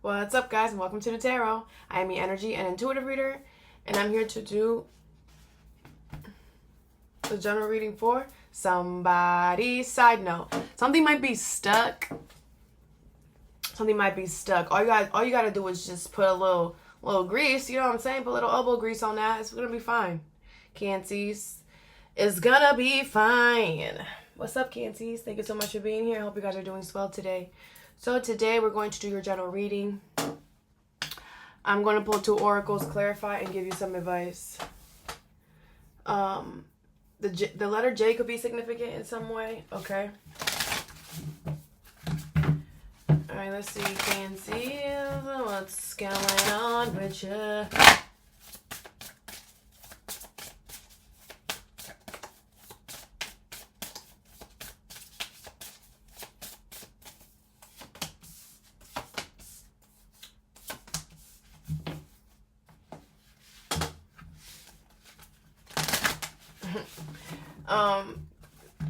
What's up, guys, and welcome to Nutarot. I am your energy and intuitive reader, and I'm here to do the general reading for somebody. Side note: something might be stuck. All you gotta do is just put a little grease. You know what I'm saying? Put a little elbow grease on that. It's gonna be fine. Cancies, it's gonna be fine. What's up, Cancies? Thank you so much for being here. I hope you guys are doing swell today. So today we're going to do your general reading. I'm going to pull 2 oracles, clarify, and give you some advice. The letter J could be significant in some way. Okay. All right, let's see. Can't see what's going on with you.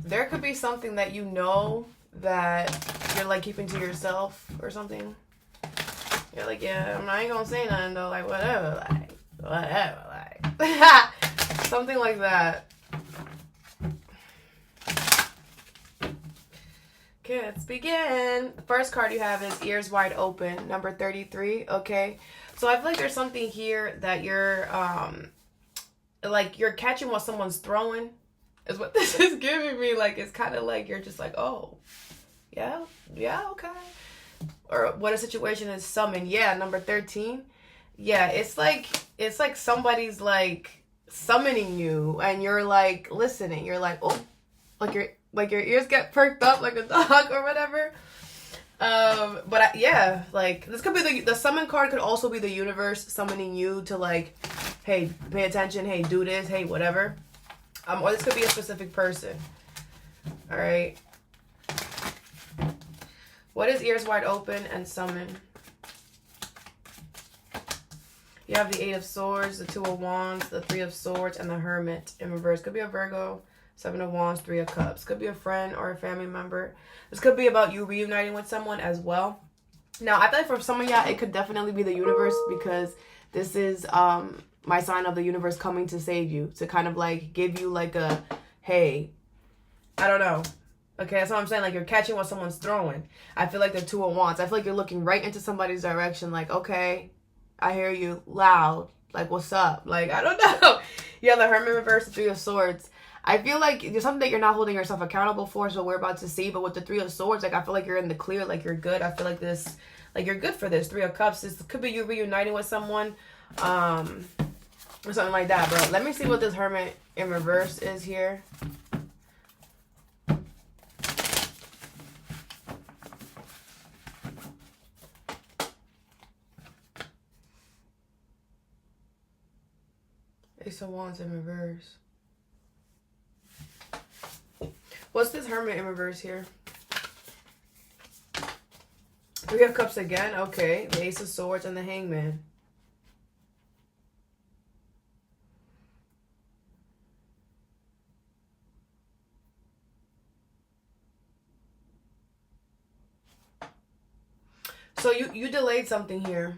There could be something that you know that you're like keeping to yourself or something. You're like, yeah, I ain't gonna say nothing though, like whatever, something like that. Okay, let's begin. The first card you have is Ears Wide Open, number 33. Okay, so I feel like there's something here that you're like you're catching what someone's throwing. Is what this is giving me. Like, it's kind of like you're just like, oh, yeah, okay. Or what a situation is summoned. Yeah, number 13. Yeah, it's like somebody's like summoning you, and you're like listening. You're like, oh, like your ears get perked up like a dog or whatever. Yeah, like this could be the summon card. Could also be the universe summoning you to like, hey, pay attention. Hey, do this. Hey, whatever. Or this could be a specific person. All right. What is Ears Wide Open and Summon? You have the 8 of Swords, the 2 of Wands, the 3 of Swords, and the Hermit in reverse. Could be a Virgo, 7 of Wands, 3 of Cups. Could be a friend or a family member. This could be about you reuniting with someone as well. Now, I think for some of y'all, it could definitely be the universe, because this is my sign of the universe coming to save you, to kind of like give you like a, hey, I don't know. Okay, that's what I'm saying. Like, you're catching what someone's throwing. I feel like the 2 of Wands. I feel like you're looking right into somebody's direction. Like, okay, I hear you loud. Like, what's up? Like, I don't know. Yeah, the Hermit reverse, the 3 of Swords. I feel like there's something that you're not holding yourself accountable for, so we're about to see. But with the 3 of Swords, like, I feel like you're in the clear. Like, you're good. I feel like this, like, you're good for this. 3 of Cups. This could be you reuniting with someone. Or something like that, bro. Let me see what this Hermit in reverse is here. Ace of Wands in reverse. What's this Hermit in reverse here? 3 of Cups again. Okay. The Ace of Swords and the Hangman. So you delayed something here.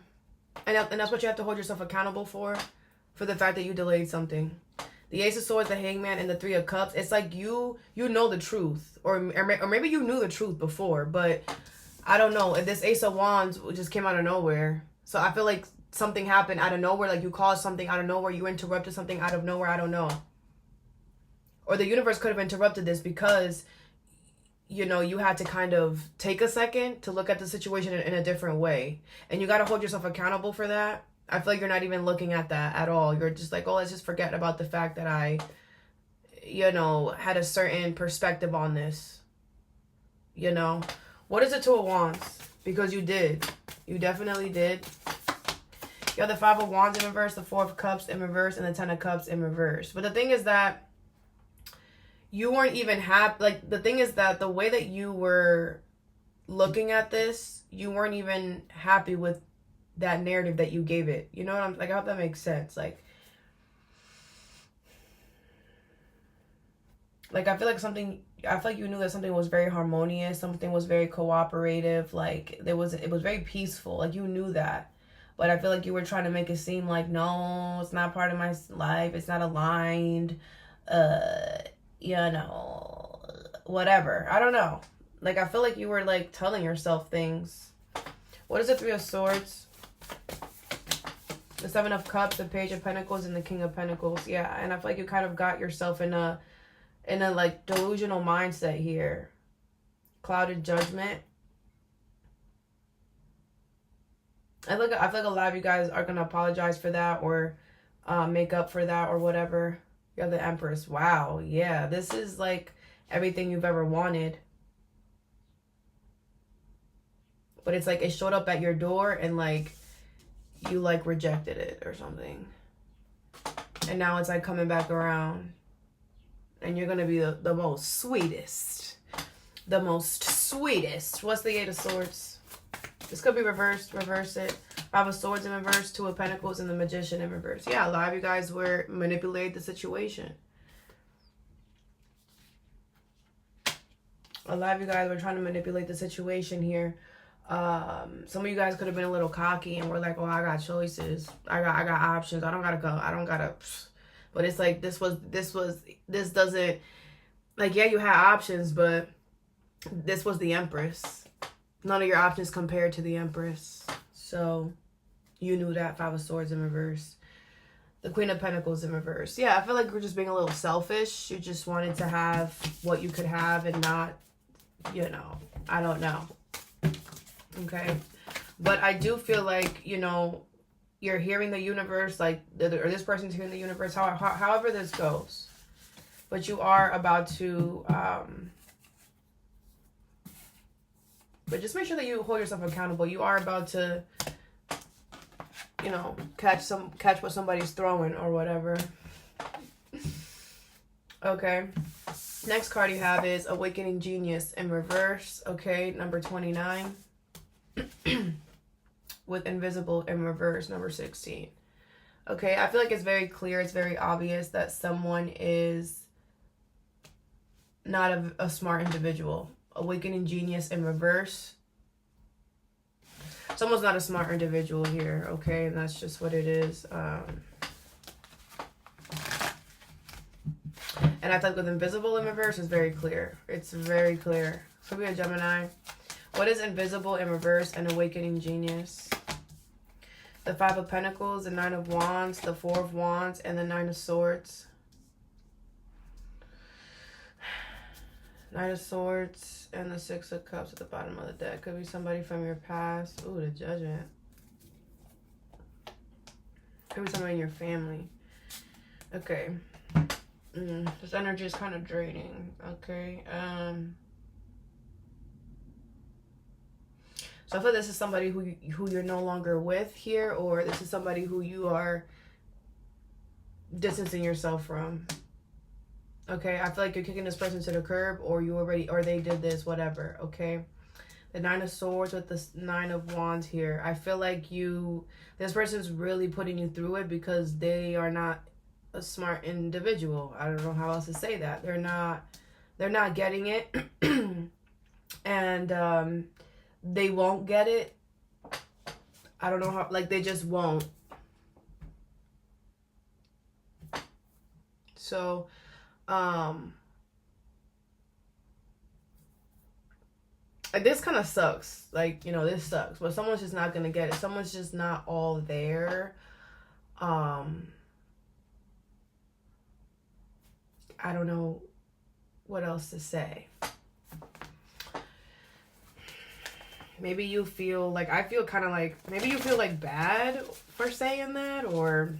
And that's what you have to hold yourself accountable for the fact that you delayed something. The Ace of Swords, the Hangman, and the 3 of Cups. It's like you know the truth. Or maybe you knew the truth before. But I don't know. This Ace of Wands just came out of nowhere. So I feel like something happened out of nowhere. Like you caused something out of nowhere. You interrupted something out of nowhere. I don't know. Or the universe could have interrupted this because, you know, you had to kind of take a second to look at the situation in a different way. And you got to hold yourself accountable for that. I feel like you're not even looking at that at all. You're just like, oh, let's just forget about the fact that I, you know, had a certain perspective on this. You know? What is the 2 of Wands? Because you did. You definitely did. You have the 5 of Wands in reverse, the 4 of Cups in reverse, and the 10 of Cups in reverse. But the thing is that you weren't even happy. Like, the thing is that the way that you were looking at this, you weren't even happy with that narrative that you gave it. You know what I'm like? I hope that makes sense. Like I feel like something I feel like you knew that something was very harmonious, something was very cooperative, like it was very peaceful, like you knew that. But I feel like you were trying to make it seem like, no, it's not part of my life, it's not aligned, you know, whatever. I don't know. Like, I feel like you were, like, telling yourself things. What is the Three of Swords? The Seven of Cups, the Page of Pentacles, and the King of Pentacles. Yeah, and I feel like you kind of got yourself in a like delusional mindset here. Clouded judgment. I feel like a lot of you guys are gonna apologize for that, or make up for that, or whatever. You have the Empress. Wow, yeah, this is like everything you've ever wanted. But it's like it showed up at your door and like you like rejected it or something. And now it's like coming back around. And you're going to be the most sweetest. The most sweetest. What's the Eight of Swords? This could be reversed. Reverse it. Five of Swords in reverse. Two of Pentacles and the Magician in reverse. Yeah, a lot of you guys were manipulating the situation. A lot of you guys were trying to manipulate the situation here. Some of you guys could have been a little cocky and were like, oh, I got choices. I got options. I don't gotta go. I don't gotta. But it's like this doesn't, like, yeah, you had options, but this was the Empress. None of your options compared to the Empress. So you knew that. Five of Swords in reverse. The Queen of Pentacles in reverse. Yeah, I feel like we're just being a little selfish. You just wanted to have what you could have and not, you know, I don't know. Okay. But I do feel like, you know, you're hearing the universe, like, or this person's hearing the universe, however this goes. But you are about to, but just make sure that you hold yourself accountable. You are about to, you know, catch what somebody's throwing or whatever. Okay. Next card you have is Awakening Genius in reverse. Okay, number 29. With Invisible in reverse, number 16. Okay, I feel like it's very clear, it's very obvious that someone is not a smart individual. Awakening Genius in reverse. Someone's not a smart individual here, okay? And that's just what it is. And I feel like with Invisible in reverse, it's very clear. It's very clear. Could be a Gemini. What is Invisible in reverse and Awakening Genius? The Five of Pentacles, the Nine of Wands, the Four of Wands, and the Nine of Swords. Nine of Swords and the Six of Cups at the bottom of the deck. Could be somebody from your past. Ooh, the Judgment. Could be somebody in your family. Okay. This energy is kind of draining. Okay. So I feel this is somebody who you're no longer with here, or this is somebody who you are distancing yourself from. Okay, I feel like you're kicking this person to the curb, or they did this, whatever. Okay, the Nine of Swords with the Nine of Wands here. I feel like this person's really putting you through it because they are not a smart individual. I don't know how else to say that. They're not getting it, and they won't get it. I don't know how, like, they just won't. So, this kind of sucks. Like, you know, this sucks. But someone's just not going to get it. Someone's just not all there. I don't know what else to say. Maybe you feel like, I feel kind of like, maybe you feel like bad for saying that or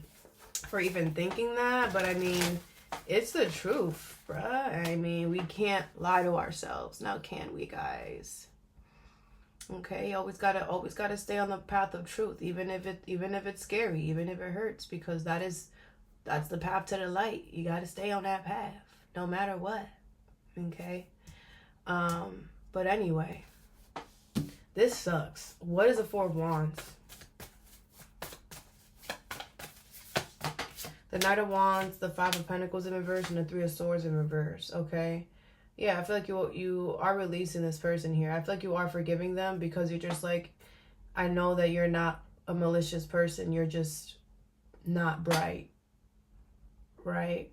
for even thinking that. But I mean, it's the truth, bruh. I mean, we can't lie to ourselves. Now, can we, guys? Okay, always gotta stay on the path of truth, even if it's scary, even if it hurts, because that's the path to the light. You gotta stay on that path, no matter what. Okay. But anyway. This sucks. What is the Four of Wands? The Knight of Wands, the Five of Pentacles in reverse, and the Three of Swords in reverse. Okay. Yeah, I feel like you are releasing this person here. I feel like you are forgiving them because you're just like, I know that you're not a malicious person. You're just not bright, right?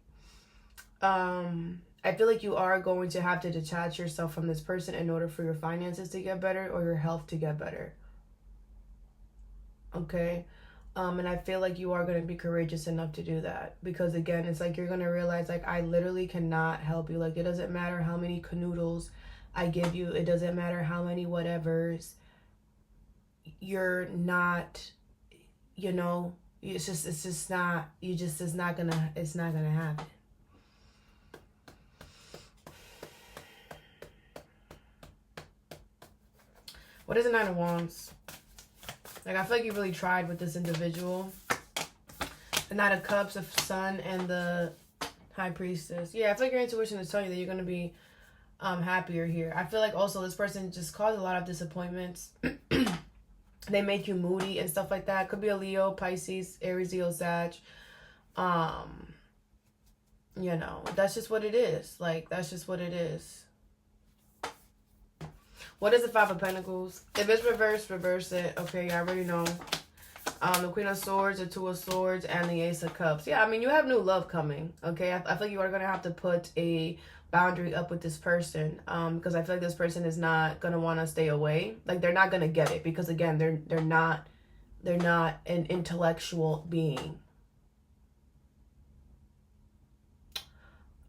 I feel like you are going to have to detach yourself from this person in order for your finances to get better or your health to get better. Okay? And I feel like you are going to be courageous enough to do that. Because again, it's like you're going to realize, like, I literally cannot help you. Like, it doesn't matter how many canoodles I give you. It doesn't matter how many whatevers. You're not, you know, it's just not, it's not going to happen. What is the Nine of Wands? Like, I feel like you really tried with this individual. The Knight of Cups, the Sun, and the High Priestess. Yeah, I feel like your intuition is telling you that you're going to be happier here. I feel like also this person just caused a lot of disappointments. They make you moody and stuff like that. Could be a Leo, Pisces, Aries, Leo, Sag. You know, that's just what it is. Like, that's just what it is. What is the Five of Pentacles? If it's reversed, reverse it. Okay, I already know. The Queen of Swords, the Two of Swords, and the Ace of Cups. Yeah, I mean, you have new love coming. Okay, I feel like you are going to have to put a boundary up with this person. Because I feel like this person is not going to want to stay away. Like, they're not going to get it. Because, again, they're not an intellectual being.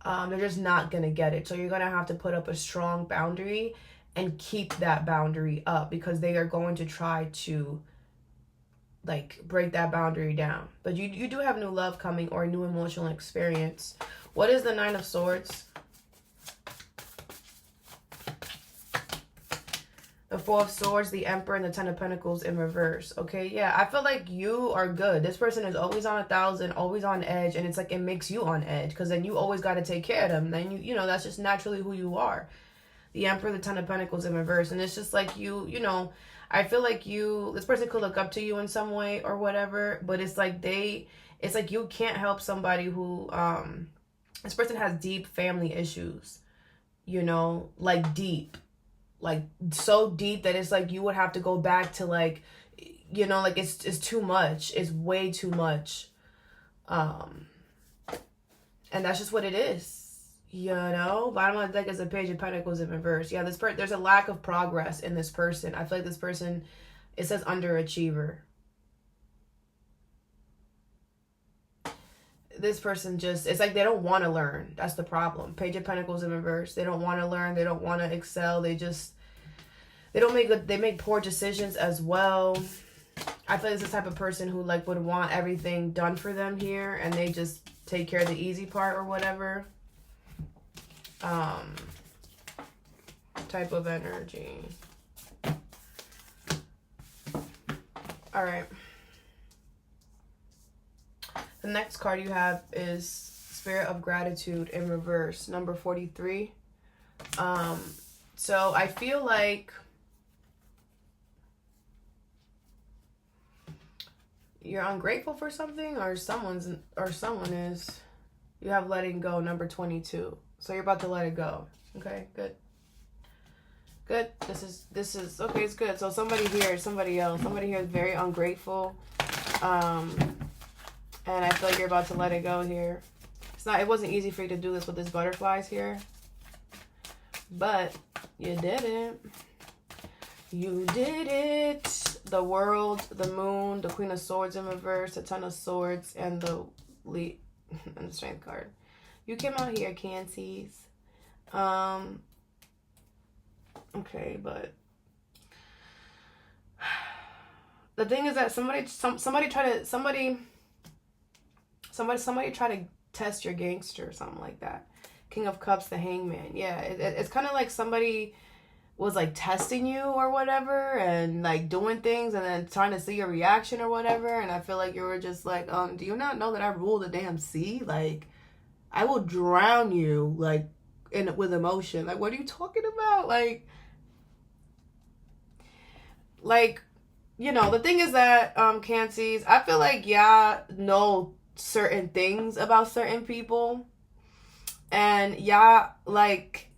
They're just not going to get it. So you're going to have to put up a strong boundary and keep that boundary up, because they are going to try to, like, break that boundary down. But you do have new love coming, or a new emotional experience. What is the Nine of Swords? The Four of Swords, the Emperor, and the Ten of Pentacles in reverse. Okay, yeah, I feel like you are good. This person is always on 1,000, always on edge, and it's like it makes you on edge, because then you always got to take care of them. Then you know, that's just naturally who you are. The Emperor, the Ten of Pentacles in reverse. And it's just like you know, I feel like this person could look up to you in some way or whatever, but it's like it's like you can't help somebody who, this person has deep family issues, you know, like deep, like so deep that it's like you would have to go back to, like, you know, like it's too much. It's way too much. And that's just what it is. You know, bottom of the deck is a Page of Pentacles in reverse. Yeah, there's a lack of progress in this person. I feel like this person, it says underachiever. This person just, it's like they don't want to learn. That's the problem. Page of Pentacles in reverse. They don't want to learn. They don't want to excel. They make poor decisions as well. I feel like it's the type of person who, like, would want everything done for them here, and they just take care of the easy part or whatever. Type of energy. All right. The next card you have is Spirit of Gratitude in reverse, number 43. So I feel like you're ungrateful for something, or someone is. You have letting go, number 22. So you're about to let it go. Okay, good. Good. This is okay, it's good. So somebody here is very ungrateful. And I feel like you're about to let it go here. It wasn't easy for you to do this with this butterflies here. But you did it. You did it. The World, the Moon, the Queen of Swords in reverse, the Ten of Swords, and the and the Strength card. You came out here, Cancies. Okay, but the thing is that somebody try to test your gangster or something like that. King of Cups, the Hangman. Yeah, it's kind of like somebody was, like, testing you or whatever, and, like, doing things and then trying to see your reaction or whatever. And I feel like you were just like, do you not know that I rule the damn sea? Like, I will drown you, like, with emotion. Like, what are you talking about? Like, you know, the thing is that, Cancies, I feel like y'all know certain things about certain people. And y'all, like,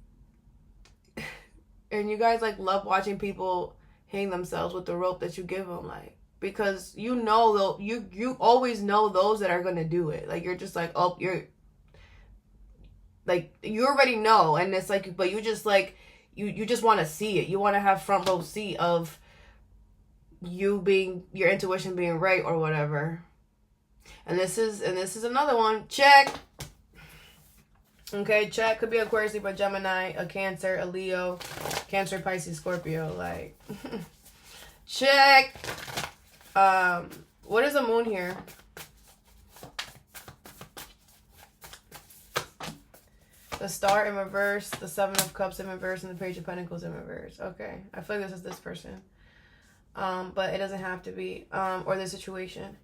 And you guys like love watching people hang themselves with the rope that you give them, like, because you know you always know those that are gonna do it. Like, you're just like, oh, you're like, you already know, and it's like, but you just like, you just want to see it. You want to have front row seat of you being, your intuition being right or whatever. And this is another one. Check. Okay, check. Could be Aquarius, Libra, Gemini, a Cancer, a Leo, Cancer, Pisces, Scorpio. Like, check. What is the moon here? The Star in reverse, the Seven of Cups in reverse, and the Page of Pentacles in reverse. Okay, I feel like this is this person. But it doesn't have to be. Or the situation.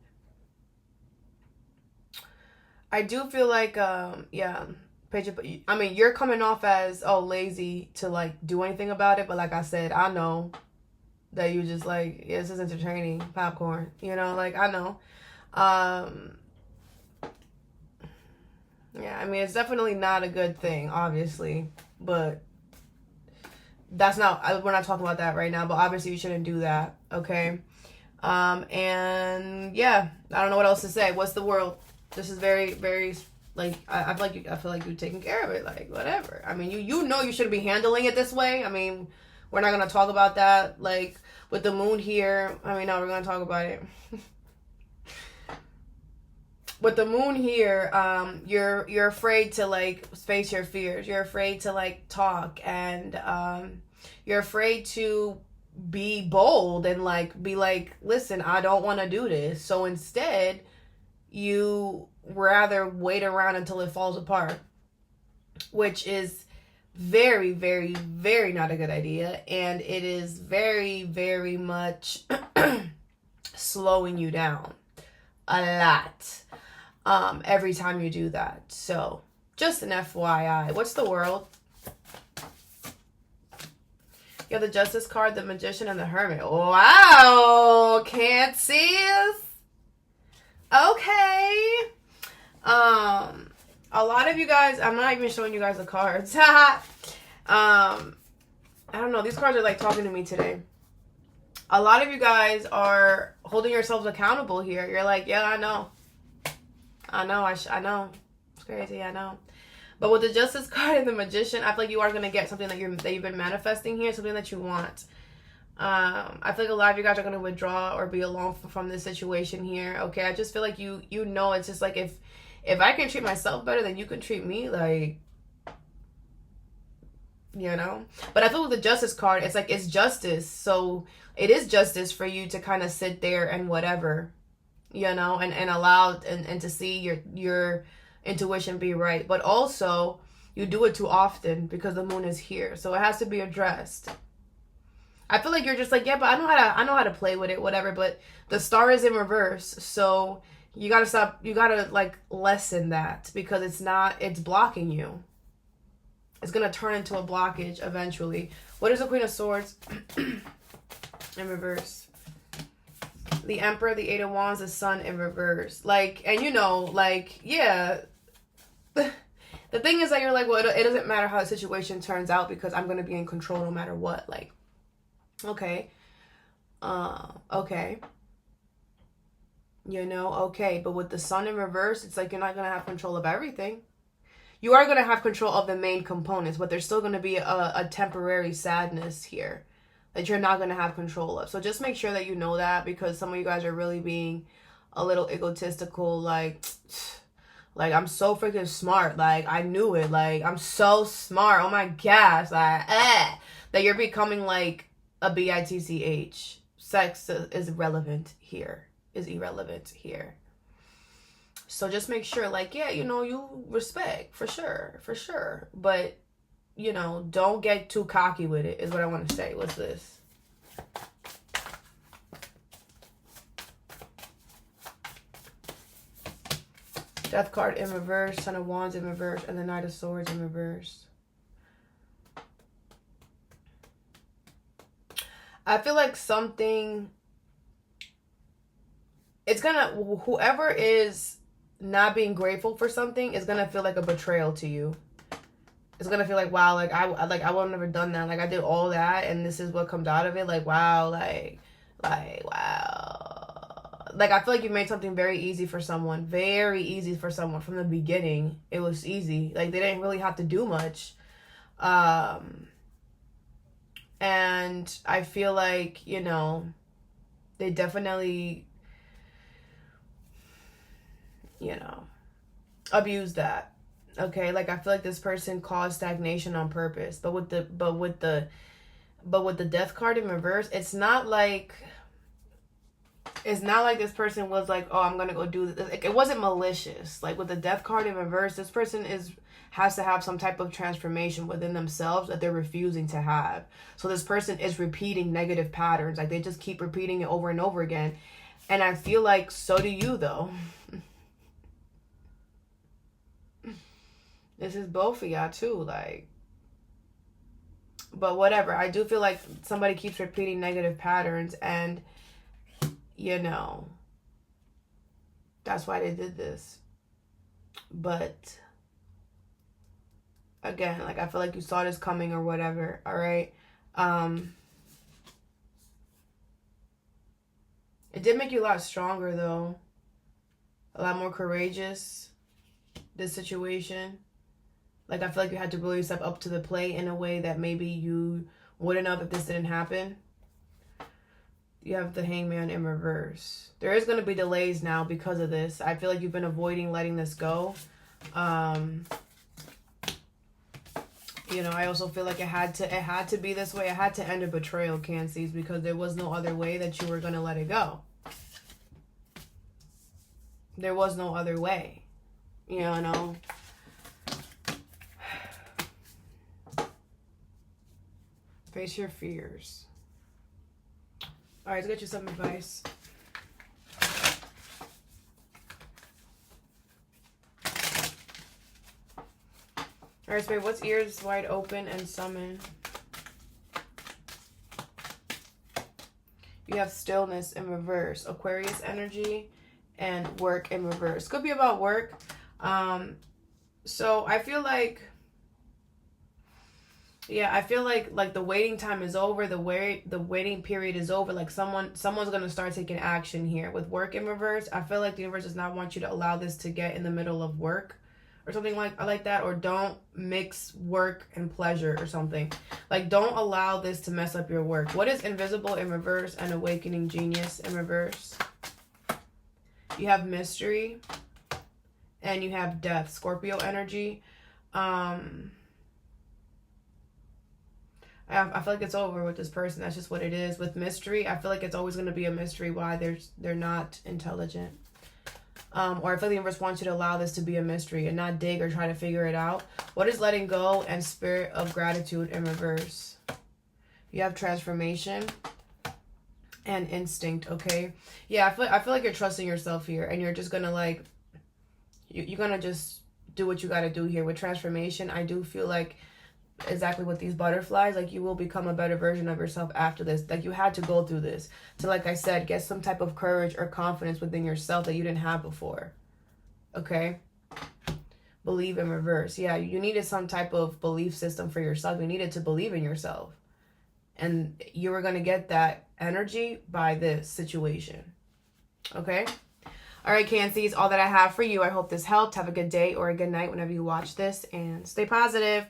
I do feel like, yeah, Page of, I mean, you're coming off as, oh, lazy to, like, do anything about it. But like I said, I know that you just, like, yeah, this is entertaining popcorn. You know, like, I know. Yeah, I mean, it's definitely not a good thing, obviously, but that's not, we're not talking about that right now, but obviously you shouldn't do that, okay? And yeah, I don't know what else to say. What's the world? This is very, very, like, I feel like you're taking care of it, like, whatever. I mean, you know you shouldn't be handling it this way. I mean, we're not going to talk about that, like, with the moon here. I mean, no, we're going to talk about it. With the moon here, you're afraid to, like, face your fears. You're afraid to, like, talk, and you're afraid to be bold and, like, be like, listen, I don't want to do this. So instead, you rather wait around until it falls apart, which is very, very, very not a good idea, and it is very, very much slowing you down a lot. Every time you do that. So, just an FYI. What's the world? You have the Justice card, the Magician, and the Hermit. Wow! Can't see us? Okay. A lot of you guys, I'm not even showing you guys the cards. I don't know. These cards are like talking to me today. A lot of you guys are holding yourselves accountable here. You're like, yeah, I know. I know. It's crazy, I know. But with the Justice card and the Magician, I feel like you are going to get something that you've been manifesting here, something that you want. I feel like a lot of you guys are going to withdraw or be alone from this situation here. Okay, I just feel like you know, it's just like, if I can treat myself better, then you can treat me, like, you know. But I feel with the Justice card, it's like, it's justice. So it is justice for you to kind of sit there and whatever, you know, and allow and to see your intuition be right. But also, you do it too often because the moon is here, so it has to be addressed. I feel like you're just like, yeah, but I know how to play with it, whatever. But the Star is in reverse, so you gotta stop. You gotta, like, lessen that, because it's blocking you. It's gonna turn into a blockage eventually. What is the Queen of Swords in reverse? The Emperor, the Eight of Wands, the Sun in reverse. Like, and you know, like, yeah. The thing is that you're like, well, it doesn't matter how the situation turns out because I'm going to be in control no matter what. Like, okay. Okay. You know, okay. But with the Sun in reverse, it's like you're not going to have control of everything. You are going to have control of the main components, but there's still going to be a temporary sadness here that you're not going to have control of. So just make sure that you know that, because some of you guys are really being a little egotistical, like I'm so freaking smart, like, I knew it, like, I'm so smart, oh my gosh, like, that you're becoming like a bitch. Sex is irrelevant here. So just make sure, like, yeah, you know, you respect, for sure, but, you know, don't get too cocky with it, is what I want to say. What's this? Death card in reverse, Son of Wands in reverse, and the Knight of Swords in reverse. I feel like something, it's gonna, whoever is not being grateful for something is gonna feel like a betrayal to you. It's gonna feel like, wow, like I would have never done that. Like I did all that, and this is what comes out of it. Like wow, wow. Like I feel like you made something very easy for someone, from the beginning. It was easy. Like they didn't really have to do much. And I feel like, you know, they definitely, you know, abused that. Okay, like I feel like this person caused stagnation on purpose. But with the death card in reverse, it's not like this person was like, oh, I'm gonna go do this. Like, it wasn't malicious. Like with the death card in reverse, this person has to have some type of transformation within themselves that they're refusing to have. So this person is repeating negative patterns. Like they just keep repeating it over and over again. And I feel like so do you though. This is both of y'all too, like. But whatever. I do feel like somebody keeps repeating negative patterns, and you know, that's why they did this. But again, like I feel like you saw this coming or whatever. All right. It did make you a lot stronger though. A lot more courageous. This situation. Like, I feel like you had to really step up to the plate in a way that maybe you wouldn't have if this didn't happen. You have the Hangman in reverse. There is going to be delays now because of this. I feel like you've been avoiding letting this go. You know, I also feel like it had to be this way. It had to end a betrayal, Cancies, because there was no other way that you were going to let it go. There was no other way. You know? Face your fears. All right, let's get you some advice. All right, Spirit, what's ears wide open and summon? You have stillness in reverse, Aquarius energy, and work in reverse. Could be about work. So I feel like, yeah, I feel like the waiting time is over. The waiting period is over. Like someone's gonna start taking action here with work in reverse. I feel like the universe does not want you to allow this to get in the middle of work or something like that, or don't mix work and pleasure or something. Like don't allow this to mess up your work. What is invisible in reverse and awakening genius in reverse? You have mystery and you have death, Scorpio energy. I feel like it's over with this person. That's just what it is. With mystery, I feel like it's always going to be a mystery why they're not intelligent. Or I feel like the universe wants you to allow this to be a mystery and not dig or try to figure it out. What is letting go and spirit of gratitude in reverse? You have transformation and instinct, okay? Yeah, I feel like you're trusting yourself here, and you're just going to like, you're going to just do what you got to do here. With transformation, I do feel like exactly with these butterflies, like you will become a better version of yourself after this. Like you had to go through this to, like I said, get some type of courage or confidence within yourself that you didn't have before. Okay? Believe in reverse. Yeah, you needed some type of belief system for yourself. You needed to believe in yourself. And you were going to get that energy by this situation. Okay? All right, Cancies, all that I have for you. I hope this helped. Have a good day or a good night whenever you watch this, and stay positive.